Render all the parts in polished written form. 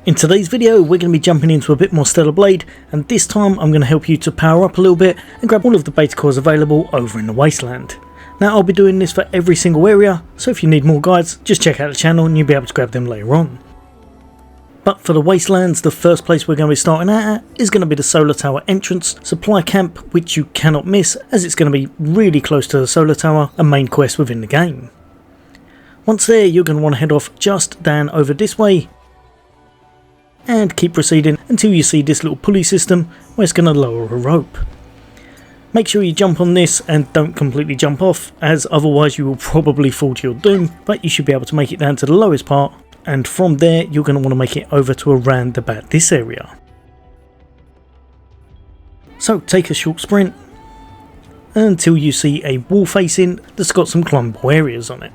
In today's video we're going to be jumping into a bit more Stellar Blade, and this time I'm going to help you to power up a little bit and grab all of the beta cores available over in the Wasteland. Now I'll be doing this for every single area, so if you need more guides just check out the channel and you'll be able to grab them later on. But for the Wastelands, the first place we're going to be starting at is going to be the Solar Tower entrance supply camp, which you cannot miss as it's going to be really close to the Solar Tower, a main quest within the game. Once there you're going to want to head off just down over this way and keep proceeding until you see this little pulley system where it's going to lower a rope. Make sure you jump on this and don't completely jump off, as otherwise you will probably fall to your doom, but you should be able to make it down to the lowest part, and from there you're going to want to make it over to around about this area. So take a short sprint until you see a wall facing that's got some climbable areas on it.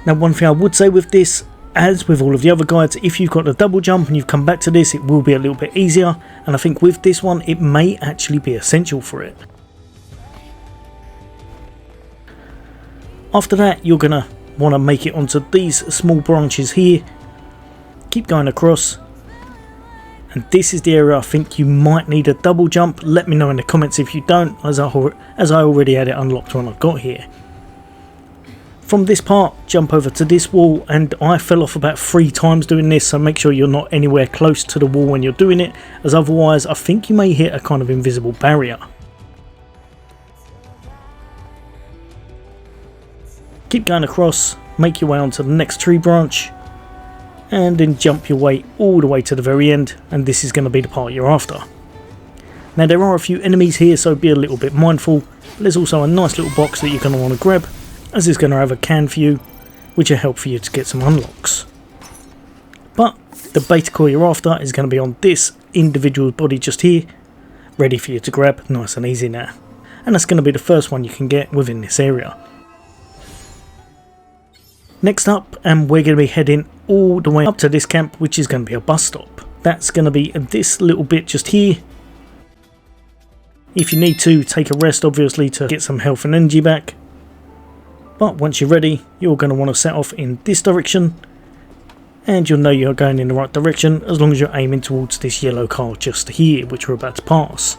Now one thing I would say with this, as with all of the other guides, if you've got a double jump and you've come back to this, it will be a little bit easier, and I think with this one it may actually be essential for it. After that you're going to want to make it onto these small branches here, keep going across, and this is the area I think you might need a double jump. Let me know in the comments if you don't, as I already had it unlocked when I got here. From this part, jump over to this wall, and I fell off about 3 times doing this, so make sure you're not anywhere close to the wall when you're doing it, as otherwise I think you may hit a kind of invisible barrier. Keep going across, make your way onto the next tree branch, and then jump your way all the way to the very end, and this is going to be the part you're after. Now there are a few enemies here, so be a little bit mindful, but there's also a nice little box that you're going to want to grab, as it's going to have a can for you, which will help for you to get some unlocks. But the beta core you're after is going to be on this individual body just here, ready for you to grab, nice and easy now. And that's going to be the first one you can get within this area. Next up, and we're going to be heading all the way up to this camp, which is going to be a bus stop. That's going to be this little bit just here. If you need to, take a rest obviously to get some health and energy back. But once you're ready, you're going to want to set off in this direction, and you'll know you're going in the right direction as long as you're aiming towards this yellow car just here, which we're about to pass.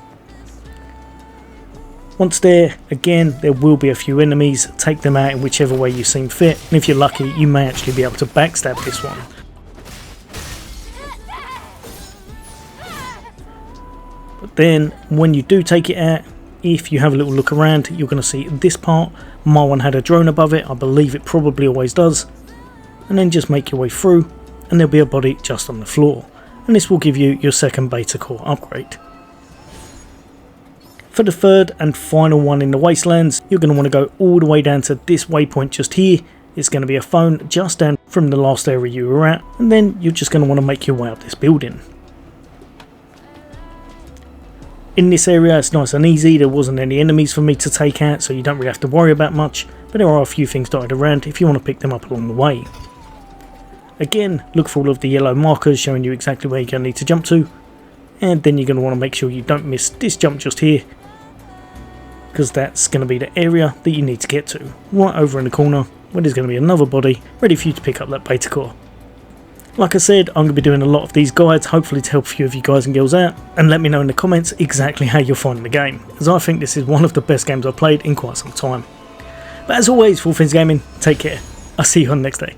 Once there, again there will be a few enemies, take them out in whichever way you seem fit, and if you're lucky you may actually be able to backstab this one. But then when you do take it out, if you have a little look around, you're going to see this part. My one had a drone above it, I believe it probably always does. And then just make your way through, and there'll be a body just on the floor. And this will give you your second beta core upgrade. For the third and final one in the Wastelands, you're going to want to go all the way down to this waypoint just here. It's going to be a phone just down from the last area you were at, and then you're just going to want to make your way up this building. In this area it's nice and easy, there wasn't any enemies for me to take out, so you don't really have to worry about much, but there are a few things dotted around if you want to pick them up along the way. Again, look for all of the yellow markers showing you exactly where you're going to need to jump to, and then you're going to want to make sure you don't miss this jump just here, because that's going to be the area that you need to get to, right over in the corner where there's going to be another body ready for you to pick up that beta core. Like I said, I'm going to be doing a lot of these guides, hopefully to help a few of you guys and girls out, and let me know in the comments exactly how you're finding the game, as I think this is one of the best games I've played in quite some time. But as always, for all things gaming, take care. I'll see you on the next day.